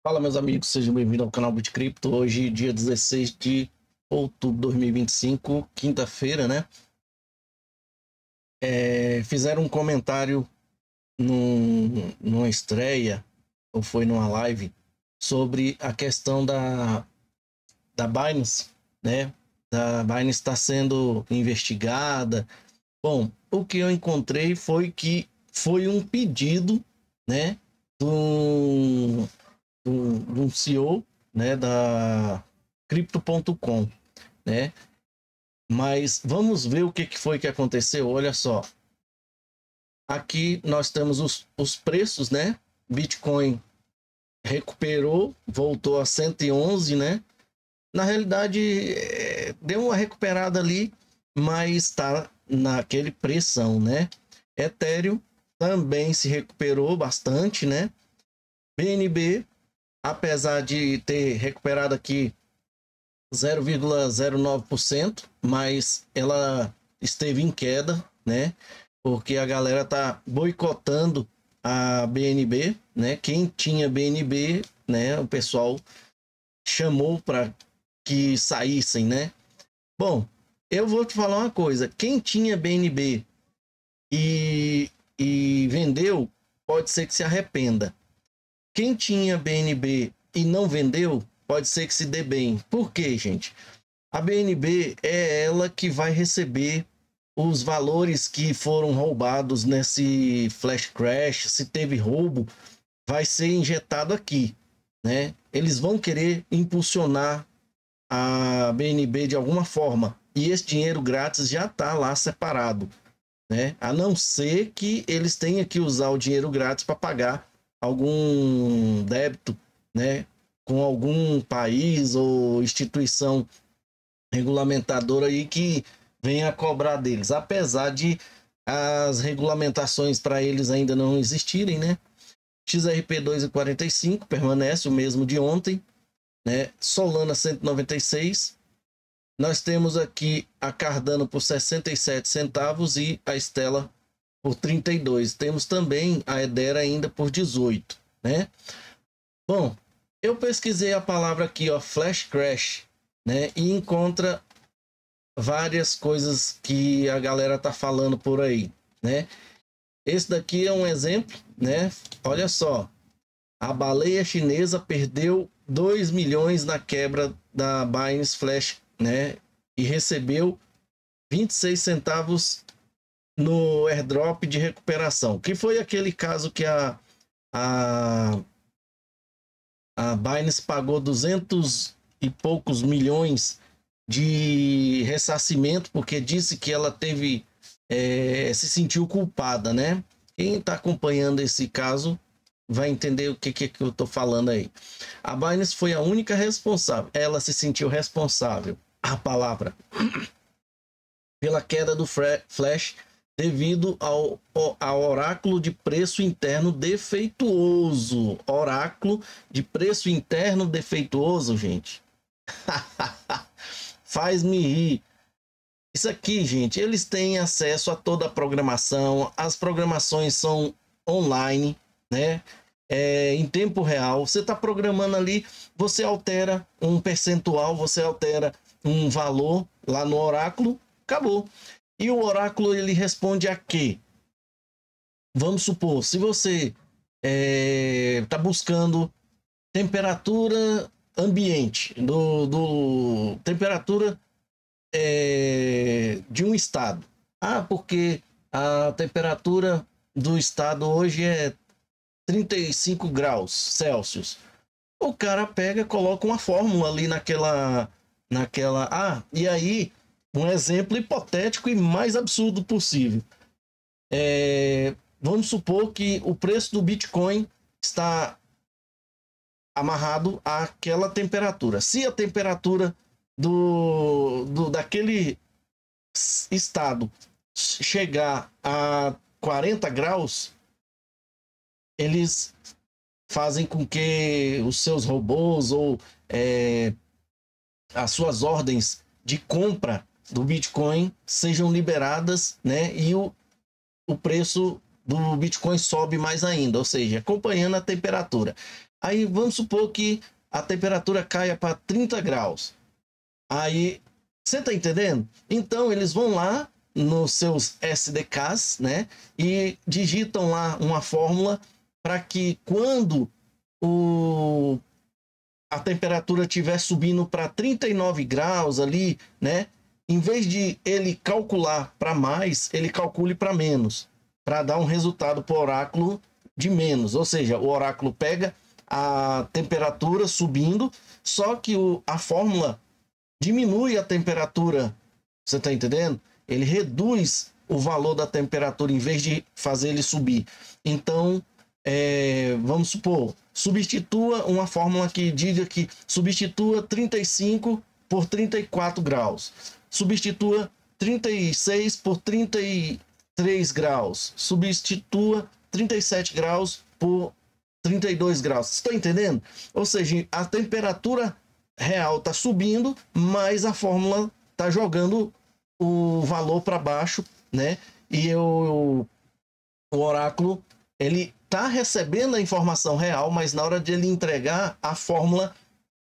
Fala, meus amigos, sejam bem-vindos ao canal BitCrypto. Hoje, dia 16 de outubro de 2025, quinta-feira, né? Fizeram um comentário numa estreia, ou foi numa live, sobre a questão da Binance, né? Da Binance está sendo investigada. Bom, o que eu encontrei foi que foi um pedido, né? De um CEO, né, da Crypto.com, né? Mas vamos ver o que foi que aconteceu. Olha só, aqui nós temos os preços, né? Bitcoin recuperou, voltou a 111, né? Na realidade, deu uma recuperada ali, mas está naquele pressão, né? Ethereum também se recuperou bastante, né? BNB, apesar de ter recuperado aqui 0,09%, mas ela esteve em queda, né? Porque a galera tá boicotando a BNB, né? Quem tinha BNB, né? O pessoal chamou para que saíssem, né? Bom, eu vou te falar uma coisa: quem tinha BNB e vendeu, pode ser que se arrependa. Quem tinha BNB e não vendeu, pode ser que se dê bem. Por quê, gente? A BNB é ela que vai receber os valores que foram roubados nesse flash crash. Se teve roubo, vai ser injetado aqui, né? Eles vão querer impulsionar a BNB de alguma forma. E esse dinheiro grátis já está lá separado, né? A não ser que eles tenham que usar o dinheiro grátis para pagar algum débito, né, com algum país ou instituição regulamentadora aí que venha a cobrar deles, apesar de as regulamentações para eles ainda não existirem, né? XRP 2,45 permanece o mesmo de ontem, né? Solana 196. Nós temos aqui a Cardano por 67 centavos e a Stellar por 32. Temos também a Hedera ainda por 18, né? Bom, eu pesquisei a palavra aqui, ó, flash crash, né? E encontra várias coisas que a galera tá falando por aí, né? Esse daqui é um exemplo, né? Olha só, a baleia chinesa perdeu 2 milhões na quebra da Binance Flash, né? E recebeu 26 centavos no airdrop de recuperação, que foi aquele caso que a Binance pagou 200 e poucos milhões de ressarcimento, porque disse que ela teve, se sentiu culpada, né? Quem está acompanhando esse caso vai entender o que eu estou falando aí. A Binance foi a única responsável, ela se sentiu responsável, a palavra, pela queda do Flash, devido ao oráculo de preço interno defeituoso. Oráculo de preço interno defeituoso, gente. Faz-me rir. Isso aqui, gente, eles têm acesso a toda a programação. As programações são online, né? Em tempo real. Você está programando ali, você altera um percentual, você altera um valor lá no oráculo, acabou. E o oráculo, ele responde a quê? Vamos supor, se você está buscando temperatura ambiente, temperatura de um estado. Ah, porque a temperatura do estado hoje é 35 graus Celsius. O cara pega, coloca uma fórmula ali naquela... e aí... Um exemplo hipotético e mais absurdo possível. Vamos supor que o preço do Bitcoin está amarrado àquela temperatura. Se a temperatura daquele estado chegar a 40 graus, eles fazem com que os seus robôs ou as suas ordens de compra do Bitcoin sejam liberadas, né? E o preço do Bitcoin sobe mais ainda, ou seja, acompanhando a temperatura. Aí vamos supor que a temperatura caia para 30 graus. Aí, você tá entendendo? Então eles vão lá nos seus SDKs, né? E digitam lá uma fórmula para que quando a temperatura estiver subindo para 39 graus ali, né? Em vez de ele calcular para mais, ele calcule para menos, para dar um resultado para o oráculo de menos. Ou seja, o oráculo pega a temperatura subindo, só que a fórmula diminui a temperatura. Você está entendendo? Ele reduz o valor da temperatura em vez de fazer ele subir. Então, vamos supor, substitua uma fórmula que diga que substitua 35 por 34 graus. Substitua 36 por 33 graus. Substitua 37 graus por 32 graus. Você está entendendo? Ou seja, a temperatura real está subindo, mas a fórmula está jogando o valor para baixo, né? E o oráculo, ele está recebendo a informação real, mas na hora de ele entregar, a fórmula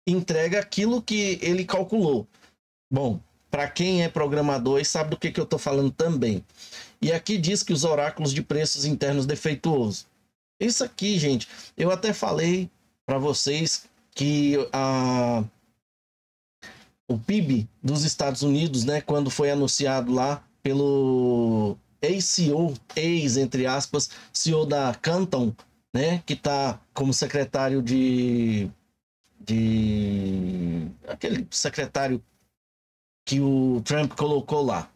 entrega aquilo que ele calculou. Bom, para quem é programador e sabe do que eu estou falando também. E aqui diz que os oráculos de preços internos defeituosos. Isso aqui, gente, eu até falei para vocês que o PIB dos Estados Unidos, né, quando foi anunciado lá pelo ex-CEO, entre aspas, CEO da Canton, né, que está como secretário aquele secretário que o Trump colocou lá.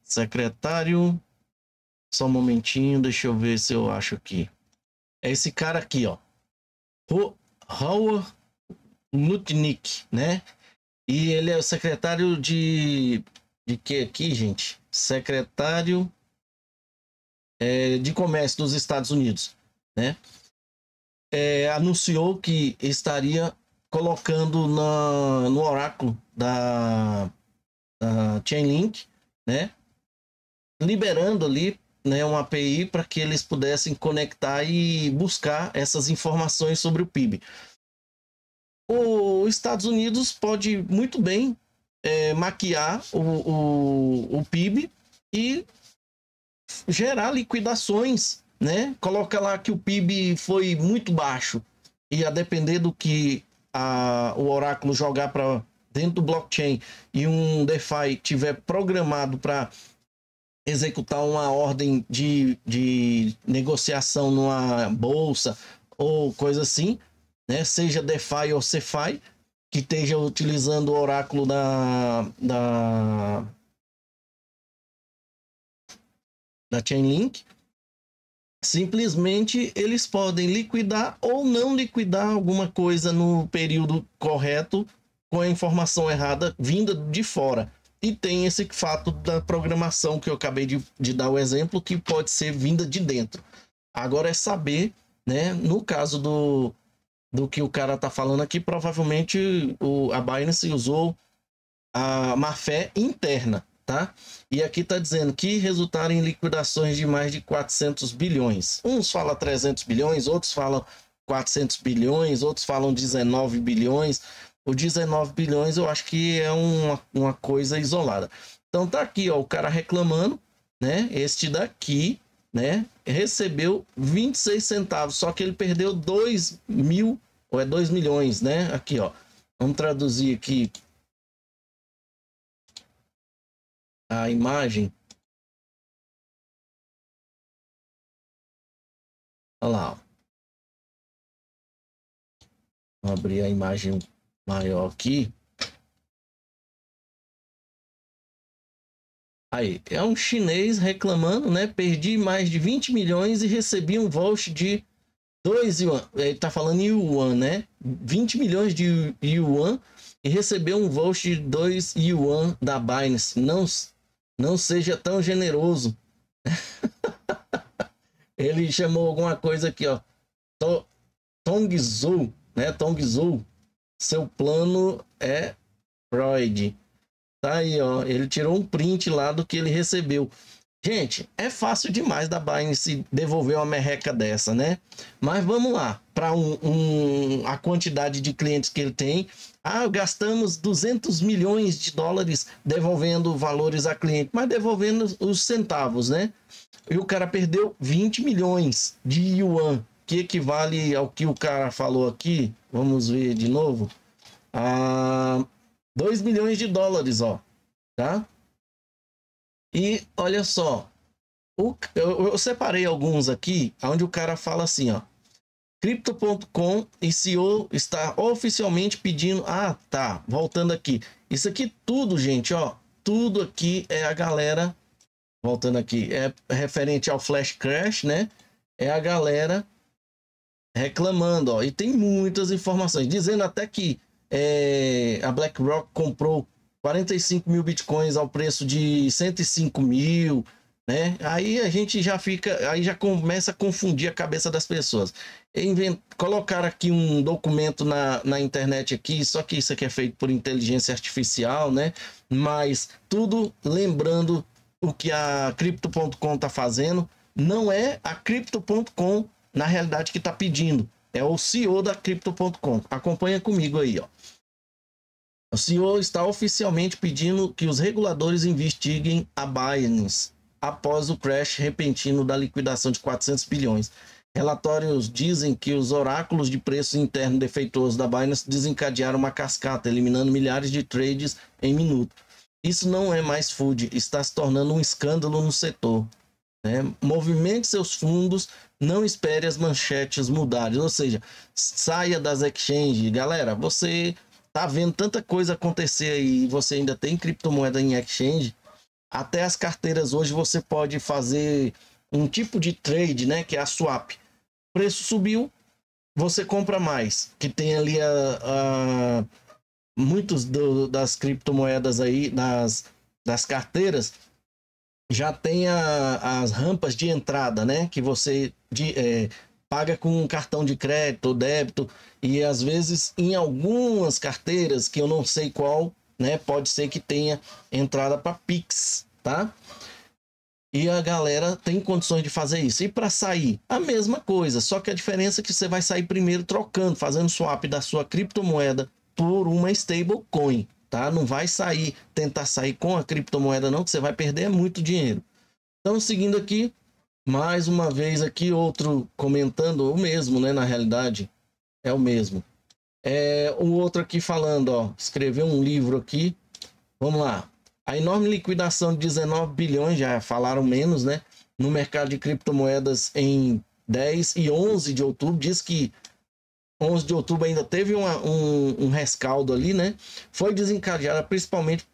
Secretário, só um momentinho, deixa eu ver se eu acho aqui. É esse cara aqui, ó. Howard Lutnick, né? E ele é o secretário de que aqui, gente? Secretário de Comércio dos Estados Unidos, né? Anunciou que estaria colocando no oráculo da Chainlink, né? Liberando ali, né, uma API para que eles pudessem conectar e buscar essas informações sobre o PIB. Os Estados Unidos pode muito bem maquiar o PIB e gerar liquidações, né? Coloca lá que o PIB foi muito baixo e a depender do que o oráculo jogar para dentro do blockchain e um DeFi tiver programado para executar uma ordem de negociação numa bolsa ou coisa assim, né? Seja DeFi ou CeFi, que esteja utilizando o oráculo da Chainlink, simplesmente eles podem liquidar ou não liquidar alguma coisa no período correto com a informação errada vinda de fora. E tem esse fato da programação que eu acabei de dar o exemplo, que pode ser vinda de dentro. Agora é saber, né, no caso do que o cara tá falando aqui, provavelmente a Binance usou a má-fé interna, tá? E aqui tá dizendo que resultaram em liquidações de mais de 400 bilhões. Uns falam 300 bilhões, outros falam 400 bilhões, outros falam 19 bilhões. O 19 bilhões eu acho que é uma coisa isolada. Então tá aqui, ó, o cara reclamando, né? Este daqui, né, recebeu 26 centavos, só que ele perdeu 2 mil, ou 2 milhões, né? Aqui, ó. Vamos traduzir aqui a imagem. Olha lá, ó. Vou abrir a imagem maior aqui. Aí, é um chinês reclamando, né? Perdi mais de 20 milhões e recebi um voucher de 2 yuan. Ele tá falando em yuan, né? 20 milhões de yuan e recebeu um voucher de 2 yuan da Binance. Não seja tão generoso. Ele chamou alguma coisa aqui, ó. Tongzhou, né? Tongzhou. Seu plano é Freud. Tá aí, ó. Ele tirou um print lá do que ele recebeu. Gente, é fácil demais da Binance devolver uma merreca dessa, né? Mas vamos lá, para a quantidade de clientes que ele tem. Ah, gastamos 200 milhões de dólares devolvendo valores a cliente, mas devolvendo os centavos, né? E o cara perdeu 20 milhões de yuan, que equivale ao que o cara falou aqui. Vamos ver de novo. A 2 milhões de dólares, ó, tá? E olha só, eu separei alguns aqui, onde o cara fala assim, ó. Crypto.com e CEO está oficialmente pedindo. Ah, tá. Voltando aqui. Isso aqui tudo, gente, ó. Tudo aqui é a galera. Voltando aqui. É referente ao Flash Crash, né? É a galera reclamando, ó. E tem muitas informações. Dizendo até que a BlackRock comprou 45 mil bitcoins ao preço de 105 mil, né? Aí a gente já fica, aí já começa a confundir a cabeça das pessoas. Colocar aqui um documento na internet aqui, só que isso aqui é feito por inteligência artificial, né? Mas tudo lembrando o que a Crypto.com está fazendo, não é a Crypto.com na realidade que está pedindo, é o CEO da Crypto.com. Acompanha comigo aí, ó. O CEO está oficialmente pedindo que os reguladores investiguem a Binance após o crash repentino da liquidação de 400 bilhões. Relatórios dizem que os oráculos de preço interno defeituosos da Binance desencadearam uma cascata, eliminando milhares de trades em minuto. Isso não é mais FUD, está se tornando um escândalo no setor. Né? Movimente seus fundos, não espere as manchetes mudarem, ou seja, saia das exchanges. Galera, você tá vendo tanta coisa acontecer aí, você ainda tem criptomoeda em exchange, até as carteiras hoje você pode fazer um tipo de trade, né, que é a swap. O preço subiu, você compra mais, que tem ali muitos das criptomoedas aí, das carteiras, já tem as rampas de entrada, né, que você paga com um cartão de crédito ou débito, e às vezes em algumas carteiras, que eu não sei qual, né, pode ser que tenha entrada para Pix, tá? E a galera tem condições de fazer isso. E para sair, a mesma coisa, só que a diferença é que você vai sair primeiro trocando, fazendo swap da sua criptomoeda por uma stablecoin, tá? Não vai tentar sair com a criptomoeda não, que você vai perder muito dinheiro. Então, seguindo aqui, mais uma vez aqui, outro comentando o mesmo, né? Na realidade, é o mesmo. O outro aqui falando, ó, escreveu um livro aqui. Vamos lá. A enorme liquidação de 19 bilhões, já falaram menos, né? No mercado de criptomoedas em 10 e 11 de outubro. Diz que 11 de outubro ainda teve um rescaldo ali, né? Foi desencadeada principalmente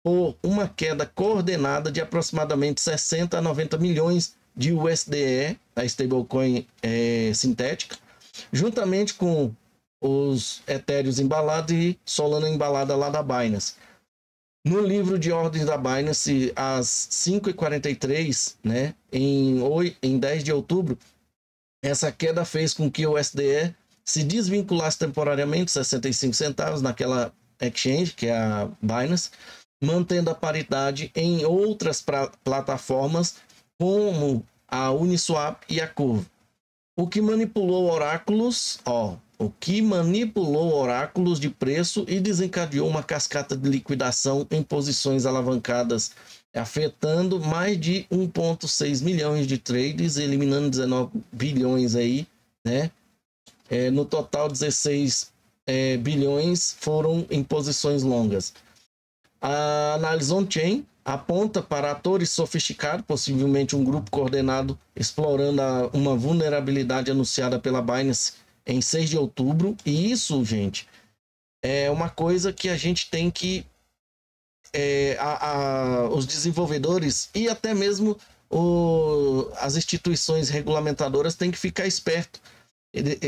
por uma queda coordenada de aproximadamente 60 a 90 milhões de USDE, a stablecoin sintética, juntamente com os Ethereum embalados e Solana embalada lá da Binance. No livro de ordens da Binance, às 5h43, né, em 10 de outubro, essa queda fez com que o USDE se desvinculasse temporariamente 65 centavos naquela exchange, que é a Binance, mantendo a paridade em outras plataformas como a Uniswap e a Curve. O que manipulou oráculos de preço e desencadeou uma cascata de liquidação em posições alavancadas, afetando mais de 1,6 milhões de trades, eliminando 19 bilhões aí, né? No total, 16 bilhões foram em posições longas. A análise on-chain aponta para atores sofisticados, possivelmente um grupo coordenado explorando uma vulnerabilidade anunciada pela Binance em 6 de outubro. E isso, gente, é uma coisa que a gente tem que... os desenvolvedores e até mesmo as instituições regulamentadoras têm que ficar esperto.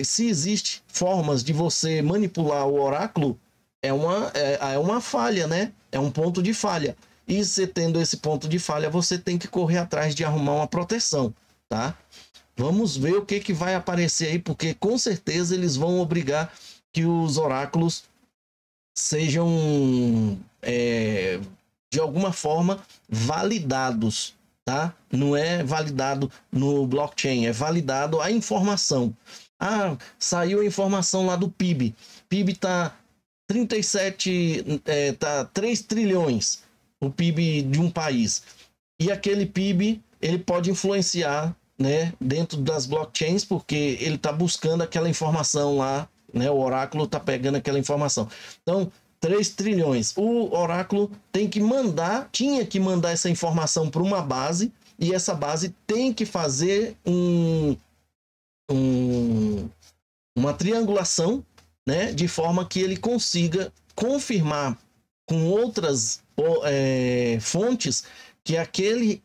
Se existe formas de você manipular o oráculo, é uma falha, né? É um ponto de falha. E você tendo esse ponto de falha, você tem que correr atrás de arrumar uma proteção, tá? Vamos ver o que vai aparecer aí, porque com certeza eles vão obrigar que os oráculos sejam, de alguma forma, validados, tá? Não é validado no blockchain, é validado a informação. Ah, saiu a informação lá do PIB. PIB tá 3 trilhões, o PIB de um país. E aquele PIB, ele pode influenciar, né, dentro das blockchains, porque ele está buscando aquela informação lá, né, o oráculo está pegando aquela informação. Então, 3 trilhões. O oráculo tinha que mandar essa informação para uma base, e essa base tem que fazer uma triangulação, né, de forma que ele consiga confirmar com outras fontes que aquele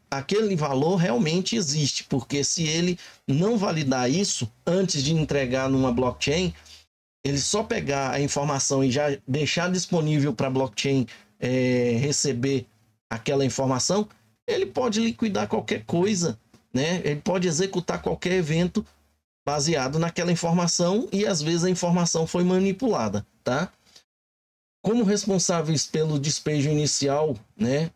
valor realmente existe, porque se ele não validar isso antes de entregar numa blockchain, ele só pegar a informação e já deixar disponível para a blockchain receber aquela informação, ele pode liquidar qualquer coisa, né? Ele pode executar qualquer evento baseado naquela informação, e às vezes a informação foi manipulada, tá? Como responsáveis pelo despejo inicial, né,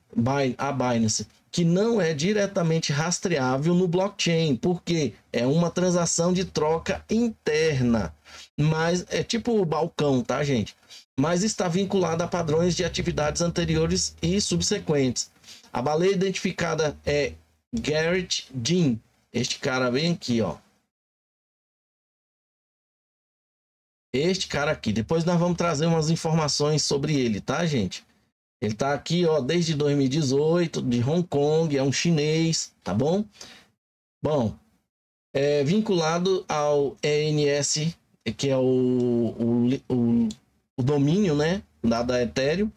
a Binance, que não é diretamente rastreável no blockchain, porque é uma transação de troca interna, mas é tipo o balcão, tá, gente? Mas está vinculada a padrões de atividades anteriores e subsequentes. A baleia identificada é Garrett Jean, este cara bem aqui, ó. Este cara aqui. Depois nós vamos trazer umas informações sobre ele, tá, gente? Ele tá aqui, ó, desde 2018, de Hong Kong, é um chinês, tá bom? Bom, é vinculado ao ENS, que é o domínio, né, da Ethereum,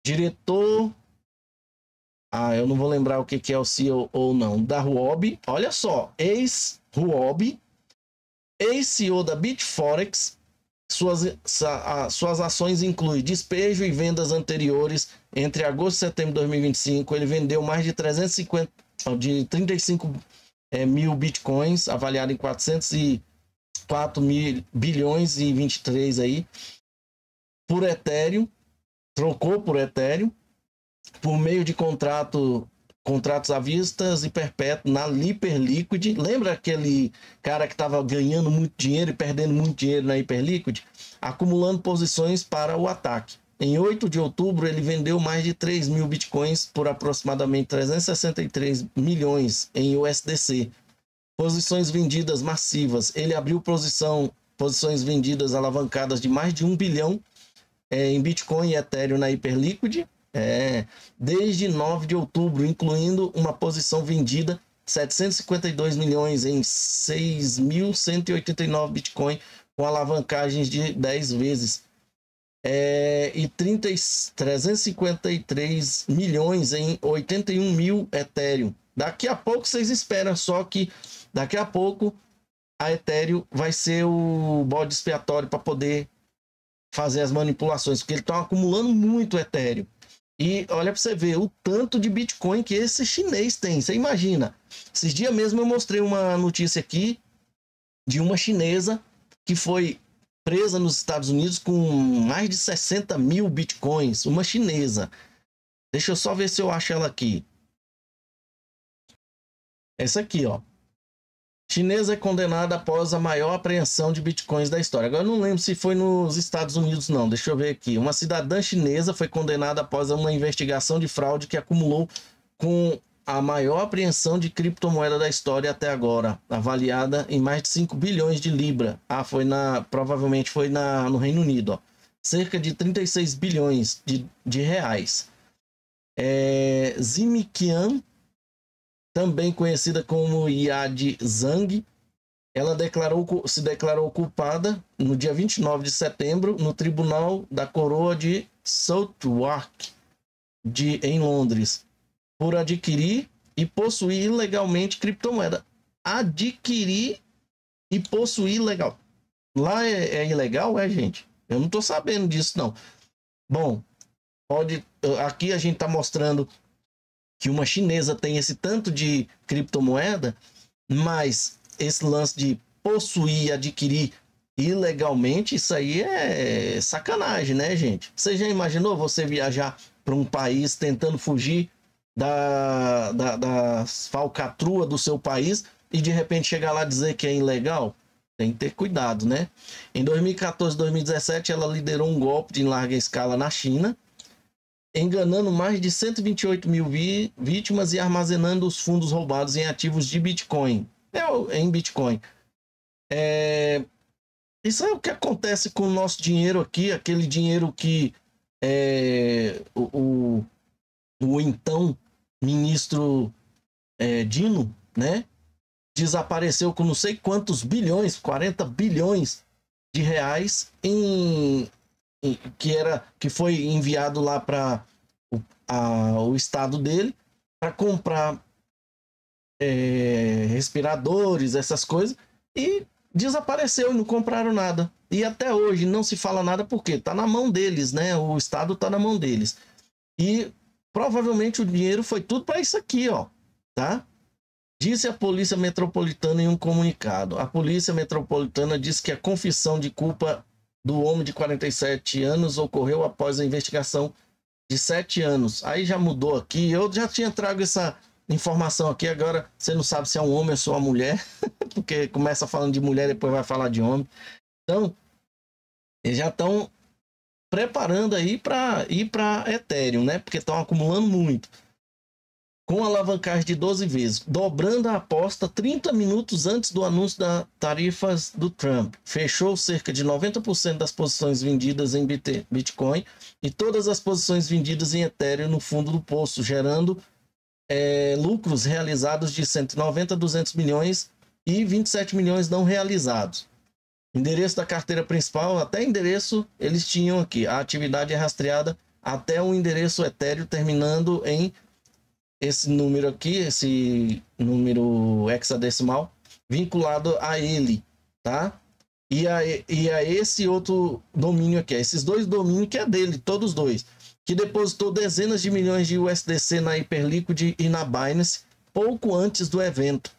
diretor... eu não vou lembrar o que é o CEO ou não, da Huobi, olha só, ex-Huobi, ex-CEO da Bitforex. Suas ações incluem despejo e vendas anteriores. Entre agosto e setembro de 2025, ele vendeu mais de 35 mil bitcoins, avaliado em 404 bilhões e 23 aí, por Ethereum, trocou por Ethereum, por meio de contratos à vista e perpétuo na Hyperliquid. Lembra aquele cara que estava ganhando muito dinheiro e perdendo muito dinheiro na Hyperliquid? Acumulando posições para o ataque. Em 8 de outubro, ele vendeu mais de 3 mil bitcoins por aproximadamente 363 milhões em USDC. Posições vendidas massivas. Ele abriu posições vendidas alavancadas de mais de 1 bilhão em Bitcoin e Ethereum na Hyperliquid. Desde 9 de outubro, incluindo uma posição vendida 752 milhões em 6.189 Bitcoin, com alavancagens de 10 vezes, e 353 milhões em 81 mil Ethereum. Daqui a pouco vocês esperam, só que daqui a pouco a Ethereum vai ser o bode expiatório para poder fazer as manipulações, porque eles estão acumulando muito Ethereum. E olha para você ver o tanto de Bitcoin que esse chinês tem. Você imagina. Esses dias mesmo eu mostrei uma notícia aqui de uma chinesa que foi presa nos Estados Unidos com mais de 60 mil Bitcoins. Uma chinesa. Deixa eu só ver se eu acho ela aqui. Essa aqui, ó. Chinesa é condenada após a maior apreensão de bitcoins da história. Agora eu não lembro se foi nos Estados Unidos, não. Deixa eu ver aqui. Uma cidadã chinesa foi condenada após uma investigação de fraude que acumulou com a maior apreensão de criptomoeda da história até agora, avaliada em mais de 5 bilhões de libra. Provavelmente foi no Reino Unido, ó. Cerca de 36 bilhões de reais. Zimikian, também conhecida como Yad Zhang, ela se declarou culpada no dia 29 de setembro no Tribunal da Coroa de Southwark, em Londres, por adquirir e possuir ilegalmente criptomoeda. Adquirir e possuir ilegal. Lá é ilegal, gente? Eu não estou sabendo disso, não. Bom, aqui a gente está mostrando que uma chinesa tem esse tanto de criptomoeda, mas esse lance de possuir e adquirir ilegalmente, isso aí é sacanagem, né, gente? Você já imaginou você viajar para um país tentando fugir da falcatrua do seu país e de repente chegar lá e dizer que é ilegal? Tem que ter cuidado, né? Em 2014 e 2017, ela liderou um golpe em larga escala na China, enganando mais de 128 mil vítimas e armazenando os fundos roubados em ativos de Bitcoin. Em Bitcoin. Isso é o que acontece com o nosso dinheiro aqui, aquele dinheiro que o então ministro Dino, né, desapareceu com não sei quantos bilhões, 40 bilhões de reais que foi enviado lá para o estado dele para comprar respiradores, essas coisas, e desapareceu e não compraram nada. E até hoje não se fala nada porque tá na mão deles, né? O estado tá na mão deles. E provavelmente o dinheiro foi tudo para isso aqui, ó, tá? Disse a Polícia Metropolitana em um comunicado. A Polícia Metropolitana disse que a confissão de culpa do homem de 47 anos ocorreu após a investigação de 7 anos. Aí já mudou aqui. Eu já tinha trago essa informação aqui. Agora você não sabe se é um homem ou se é uma mulher, porque começa falando de mulher, depois vai falar de homem. Então, eles já estão preparando aí para ir para Ethereum, né? Porque estão acumulando muito. Com alavancagem de 12 vezes, dobrando a aposta 30 minutos antes do anúncio das tarifas do Trump. Fechou cerca de 90% das posições vendidas em Bitcoin e todas as posições vendidas em Ethereum no fundo do poço, gerando lucros realizados de 190 a 200 milhões e 27 milhões não realizados. Endereço da carteira principal, até endereço eles tinham aqui. A atividade é rastreada até o endereço Ethereum, terminando em esse número aqui, esse número hexadecimal, vinculado a ele, tá? E a esse outro domínio aqui, esses dois domínios que é dele, todos dois, que depositou dezenas de milhões de USDC na Hyperliquid e na Binance pouco antes do evento.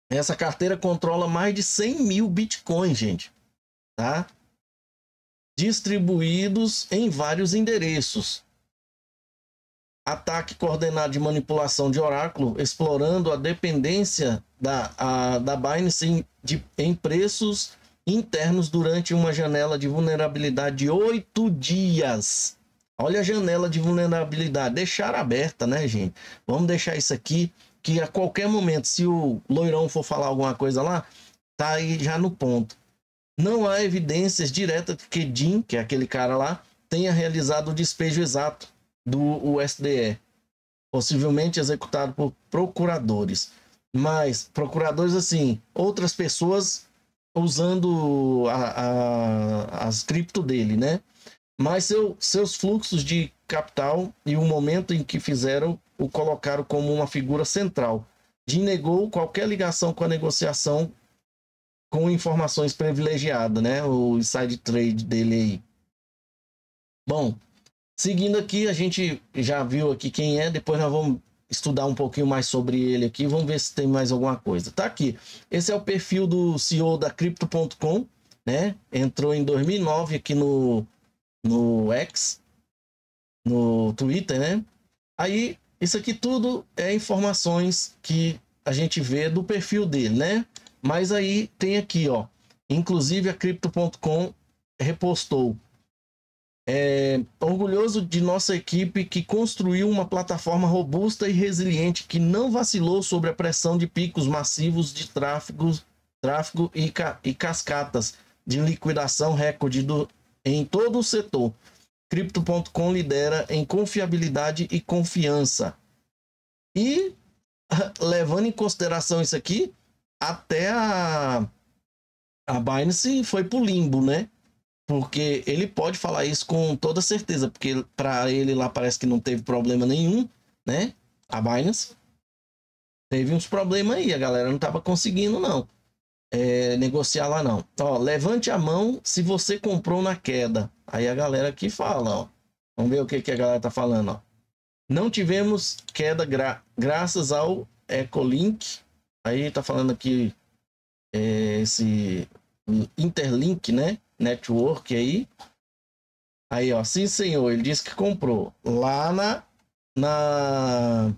Essa carteira controla mais de 100 mil bitcoins, gente, tá? Distribuídos em vários endereços. Ataque coordenado de manipulação de oráculo, explorando a dependência da Binance em preços internos durante uma janela de vulnerabilidade de 8 dias. Olha a janela de vulnerabilidade. Deixar aberta, né, gente? Vamos deixar isso aqui, que a qualquer momento, se o loirão for falar alguma coisa lá, tá aí já no ponto. Não há evidências diretas de que Jim, que é aquele cara lá, tenha realizado o despejo exato do USDE, possivelmente executado por procuradores. Mas procuradores, assim, outras pessoas usando as cripto dele, né? Mas seus fluxos de capital e o momento em que fizeram o colocaram como uma figura central. Jim negou qualquer ligação com a negociação com informações privilegiadas, né? O inside trade dele aí. Bom, seguindo aqui, a gente já viu aqui quem é, depois nós vamos estudar um pouquinho mais sobre ele aqui, vamos ver se tem mais alguma coisa. Tá aqui, esse é o perfil do CEO da Crypto.com, né? Entrou em 2009 aqui no X, no Twitter, né? Aí, isso aqui tudo é informações que a gente vê do perfil dele, né? Mas aí tem aqui, ó, inclusive a Crypto.com repostou. Orgulhoso de nossa equipe que construiu uma plataforma robusta e resiliente que não vacilou sobre a pressão de picos massivos de tráfego e cascatas de liquidação recorde em todo o setor. Crypto.com lidera em confiabilidade e confiança. E, levando em consideração isso aqui, até a Binance foi pro limbo, né? Porque ele pode falar isso com toda certeza, porque para ele lá parece que não teve problema nenhum, né? A Binance teve uns problemas aí, a galera não tava conseguindo não negociar lá não. Ó, levante a mão se você comprou na queda. Aí a galera aqui fala, ó. Vamos ver o que a galera tá falando, ó. Não tivemos queda graças ao Ecolink. Aí tá falando aqui esse Interlink, né? Network aí. Aí, ó, sim, senhor, ele disse que comprou lá na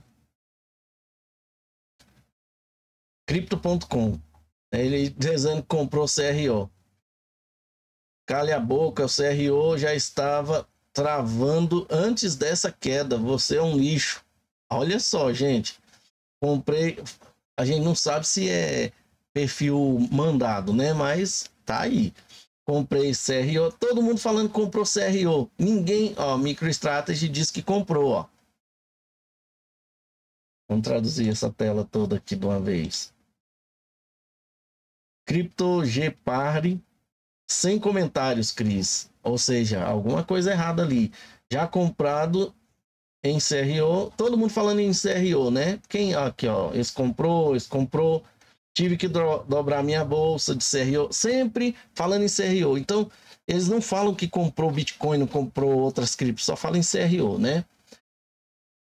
Crypto.com. Ele dizendo que comprou CRO. Calha a boca, o CRO já estava travando antes dessa queda. Você é um lixo. Olha só, gente. Comprei. A gente não sabe se é perfil mandado, né? Mas tá aí. Comprei CRO. Todo mundo falando que comprou CRO. Ninguém, ó, MicroStrategy disse que comprou, ó. Vamos traduzir essa tela toda aqui de uma vez. CryptoGParty, sem comentários, Cris. Ou seja, alguma coisa errada ali. Já comprado em CRO, todo mundo falando em CRO, né? Quem aqui, ó, esse comprou, tive que dobrar minha bolsa de CRO, sempre falando em CRO. Então, eles não falam que comprou Bitcoin, não comprou outras criptos, só falam em CRO, né?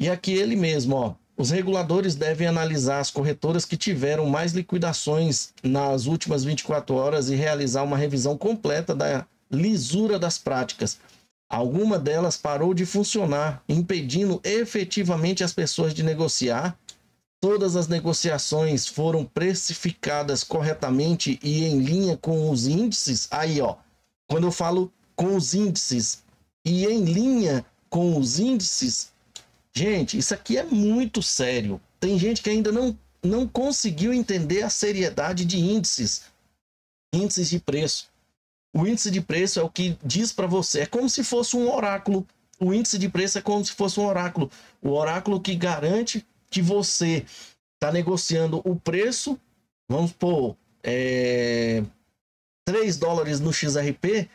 E aqui ele mesmo, ó, os reguladores devem analisar as corretoras que tiveram mais liquidações nas últimas 24 horas e realizar uma revisão completa da lisura das práticas. Alguma delas parou de funcionar, impedindo efetivamente as pessoas de negociar. Todas as negociações foram precificadas corretamente e em linha com os índices. Aí, ó, quando eu falo com os índices e em linha com os índices, gente, isso aqui é muito sério. Tem gente que ainda não conseguiu entender a seriedade de índices de preço. O índice de preço é o que diz para você, é como se fosse um oráculo. O índice de preço é como se fosse um oráculo. O oráculo que garante que você está negociando o preço, vamos pôr, $3 no XRP,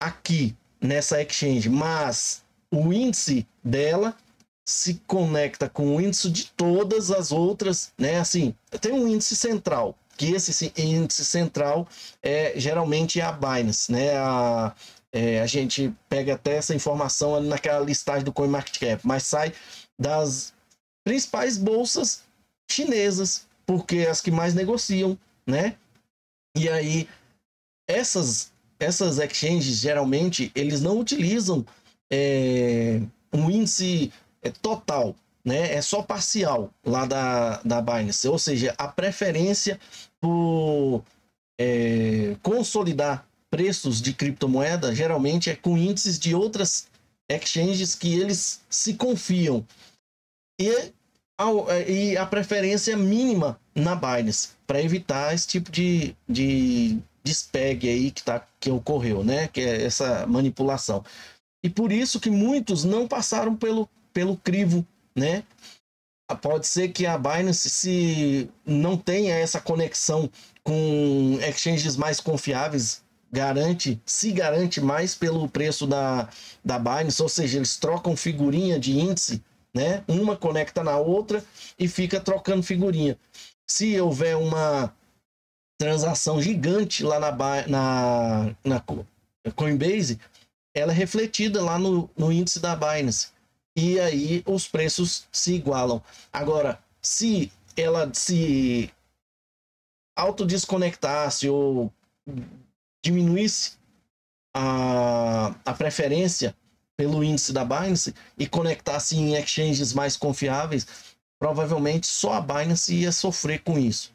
aqui nessa exchange, mas o índice dela se conecta com o índice de todas as outras, né? Assim, tem um índice central, que esse índice central geralmente é a Binance, né? A gente pega até essa informação naquela listagem do CoinMarketCap, mas sai das principais bolsas chinesas, porque é as que mais negociam, né? E aí, essas exchanges, geralmente, eles não utilizam um índice total, né? É só parcial lá da Binance, ou seja, a preferência por consolidar preços de criptomoeda geralmente é com índices de outras exchanges que eles se confiam. E a preferência mínima na Binance para evitar esse tipo de despeg aí que ocorreu, né? Que é essa manipulação. E por isso que muitos não passaram pelo crivo, né? Pode ser que a Binance, se não tenha essa conexão com exchanges mais confiáveis, se garante mais pelo preço da Binance, ou seja, eles trocam figurinha de índice, né? Uma conecta na outra e fica trocando figurinha. Se houver uma transação gigante lá na Coinbase, ela é refletida lá no índice da Binance. E aí os preços se igualam. Agora, se ela se autodesconectasse ou diminuísse a preferência pelo índice da Binance e conectasse em exchanges mais confiáveis, provavelmente só a Binance ia sofrer com isso.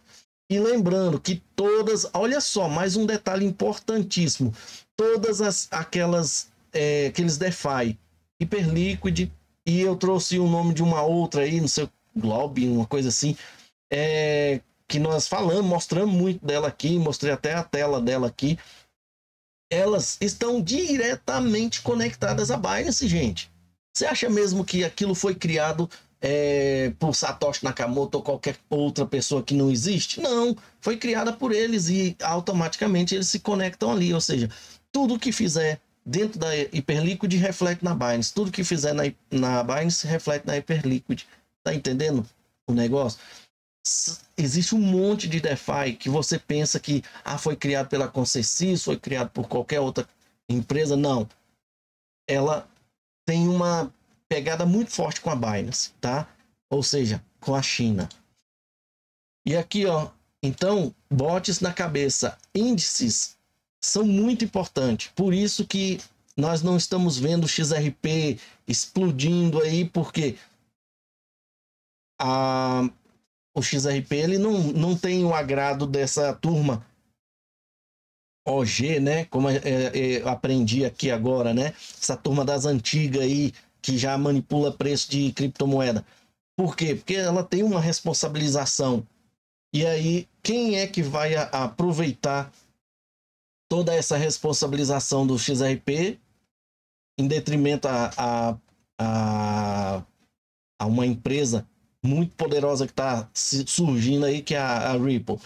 E lembrando que olha só, mais um detalhe importantíssimo, todas aqueles DeFi, Hyperliquid, e eu trouxe o nome de uma outra aí, não sei, Globe, uma coisa assim, que nós mostramos muito dela aqui, mostrei até a tela dela aqui. Elas estão diretamente conectadas à Binance, gente. Você acha mesmo que aquilo foi criado por Satoshi Nakamoto ou qualquer outra pessoa que não existe? Não, foi criada por eles e automaticamente eles se conectam ali. Ou seja, tudo que fizer dentro da Hyperliquid reflete na Binance. Tudo que fizer na Binance reflete na Hyperliquid. Tá entendendo o negócio? Existe um monte de DeFi que você pensa que foi criado pela Consensys, foi criado por qualquer outra empresa. Não. Ela tem uma pegada muito forte com a Binance, tá? Ou seja, com a China. E aqui, ó, Então, bote isso na cabeça. Índices são muito importantes. Por isso que nós não estamos vendo o XRP explodindo aí, porque o XRP ele não tem o agrado dessa turma OG, né? Como eu aprendi aqui agora, né? Essa turma das antigas aí, que já manipula preço de criptomoeda. Por quê? Porque ela tem uma responsabilização. E aí, quem é que vai aproveitar toda essa responsabilização do XRP em detrimento a uma empresa muito poderosa que está surgindo aí, que é a Ripple?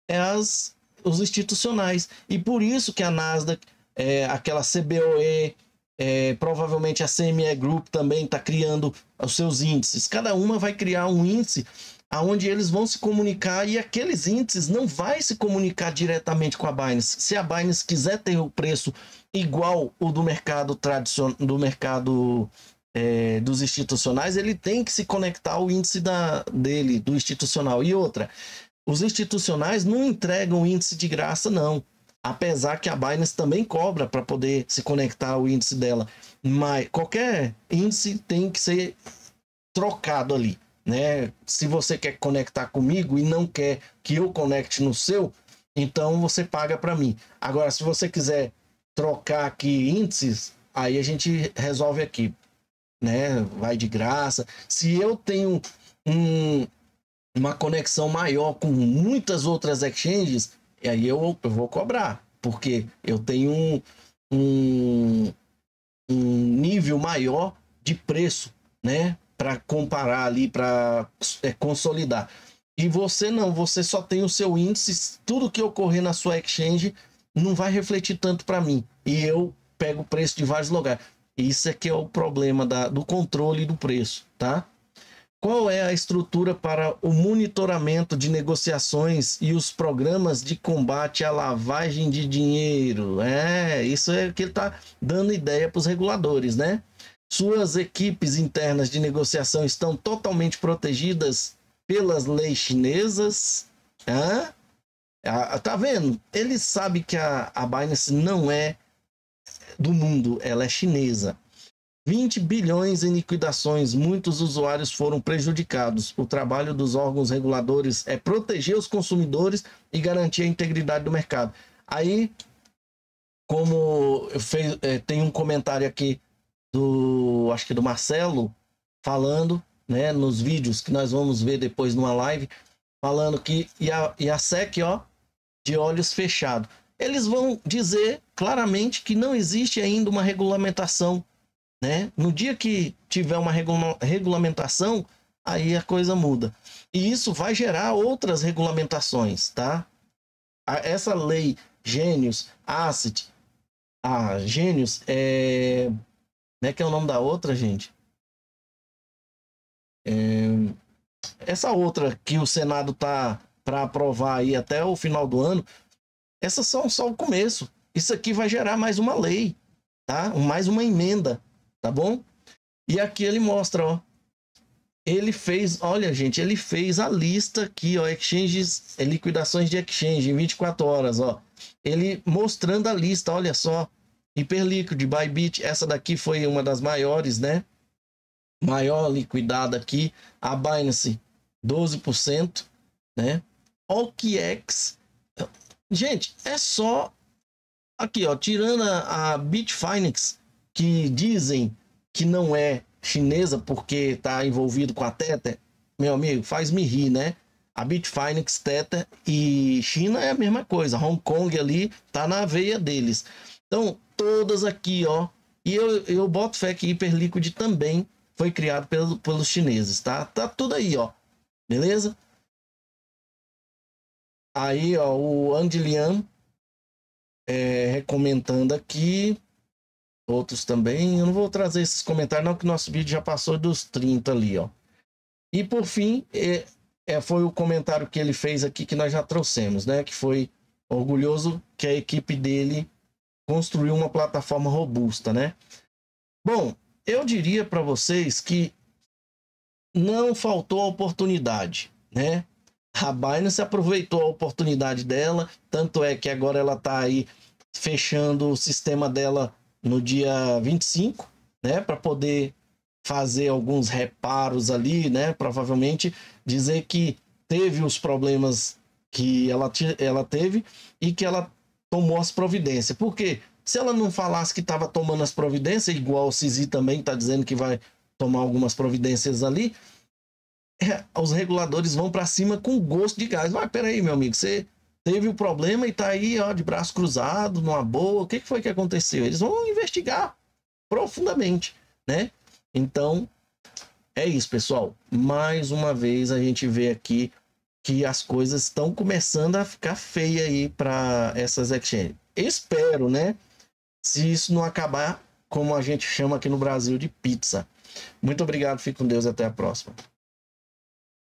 É os institucionais. E por isso que a Nasdaq, aquela CBOE, provavelmente a CME Group também está criando os seus índices. Cada uma vai criar um índice aonde eles vão se comunicar, e aqueles índices não vai se comunicar diretamente com a Binance. Se a Binance quiser ter o preço igual o do mercado tradicional, do mercado dos institucionais, ele tem que se conectar ao índice dele, do institucional. E outra, os institucionais não entregam índice de graça, não. Apesar que a Binance também cobra para poder se conectar ao índice dela. Mas qualquer índice tem que ser trocado ali, né? Se você quer conectar comigo e não quer que eu conecte no seu, então você paga para mim. Agora, se você quiser trocar aqui índices, aí a gente resolve aqui, né? Vai de graça. Se eu tenho uma conexão maior com muitas outras exchanges, aí eu vou cobrar, porque eu tenho um nível maior de preço, né? Para comparar ali, para consolidar. E você não, você só tem o seu índice, tudo que ocorrer na sua exchange não vai refletir tanto para mim. E eu pego o preço de vários lugares. Isso é que é o problema do controle do preço, tá? Qual é a estrutura para o monitoramento de negociações e os programas de combate à lavagem de dinheiro? Isso é que ele está dando ideia para os reguladores, né? Suas equipes internas de negociação estão totalmente protegidas pelas leis chinesas. Tá vendo? Ele sabe que a Binance não é do mundo, ela é chinesa. 20 bilhões em liquidações, muitos usuários foram prejudicados. O trabalho dos órgãos reguladores é proteger os consumidores e garantir a integridade do mercado. Aí, como tem um comentário aqui acho que do Marcelo, falando, né, nos vídeos que nós vamos ver depois numa live, falando que e a SEC, ó, de olhos fechados. Eles vão dizer claramente que não existe ainda uma regulamentação, né? No dia que tiver uma regulamentação, aí a coisa muda. E isso vai gerar outras regulamentações, tá? Essa lei Genius, Asset, Genius, né, que é o nome da outra, gente? Essa outra que o Senado tá para aprovar aí até o final do ano, essas são só o começo. Isso aqui vai gerar mais uma lei, tá? Mais uma emenda, tá bom? E aqui ele mostra, ó. Ele fez, olha, gente, ele fez a lista aqui, ó, exchanges, liquidações de exchange em 24 horas, ó. Ele mostrando a lista, olha só. Hyperliquid, Bybit, essa daqui foi uma das maiores, né? Maior liquidada aqui. A Binance, 12%, né? OKX, gente, é só aqui, ó, tirando a Bitfinex, que dizem que não é chinesa porque está envolvido com a Tether, meu amigo, faz-me rir, né? A Bitfinex, Tether e China é a mesma coisa. Hong Kong ali tá na veia deles. Então, todas aqui, ó. E eu boto fé que Hyperliquid também foi criado pelos chineses, tá? Tá tudo aí, ó. Beleza? Aí, ó, o Andilian recomendando aqui. Outros também. Eu não vou trazer esses comentários, não, que nosso vídeo já passou dos 30 ali, ó. E por fim, foi o comentário que ele fez aqui que nós já trouxemos, né? Que foi orgulhoso que a equipe dele construiu uma plataforma robusta, né? Bom, eu diria para vocês que não faltou oportunidade, né? A Binance aproveitou a oportunidade dela, tanto é que agora ela está aí fechando o sistema dela no dia 25, né, para poder fazer alguns reparos ali, né, provavelmente dizer que teve os problemas que ela teve e que ela tomou as providências. Porque se ela não falasse que estava tomando as providências, igual o CZ também está dizendo que vai tomar algumas providências ali, os reguladores vão para cima com gosto de gás. Mas peraí, meu amigo, você teve o problema e tá aí, ó, de braço cruzado, numa boa. O que foi que aconteceu? Eles vão investigar profundamente, né? Então, é isso, pessoal. Mais uma vez a gente vê aqui que as coisas estão começando a ficar feias aí para essas exchanges. Espero, né? Se isso não acabar, como a gente chama aqui no Brasil, de pizza. Muito obrigado, fique com Deus e até a próxima.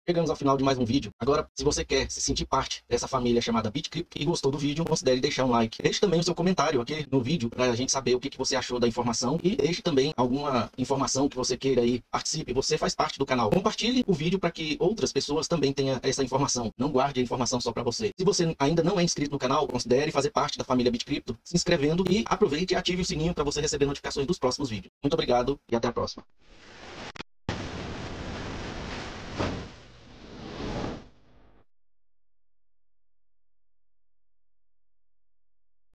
Chegamos ao final de mais um vídeo. Agora, se você quer se sentir parte dessa família chamada BitCrypto e gostou do vídeo, considere deixar um like. Deixe também o seu comentário aqui no vídeo para a gente saber o que você achou da informação e deixe também alguma informação que você queira aí. Participe, você faz parte do canal. Compartilhe o vídeo para que outras pessoas também tenham essa informação. Não guarde a informação só para você. Se você ainda não é inscrito no canal, considere fazer parte da família BitCrypto, se inscrevendo e aproveite e ative o sininho para você receber notificações dos próximos vídeos. Muito obrigado e até a próxima.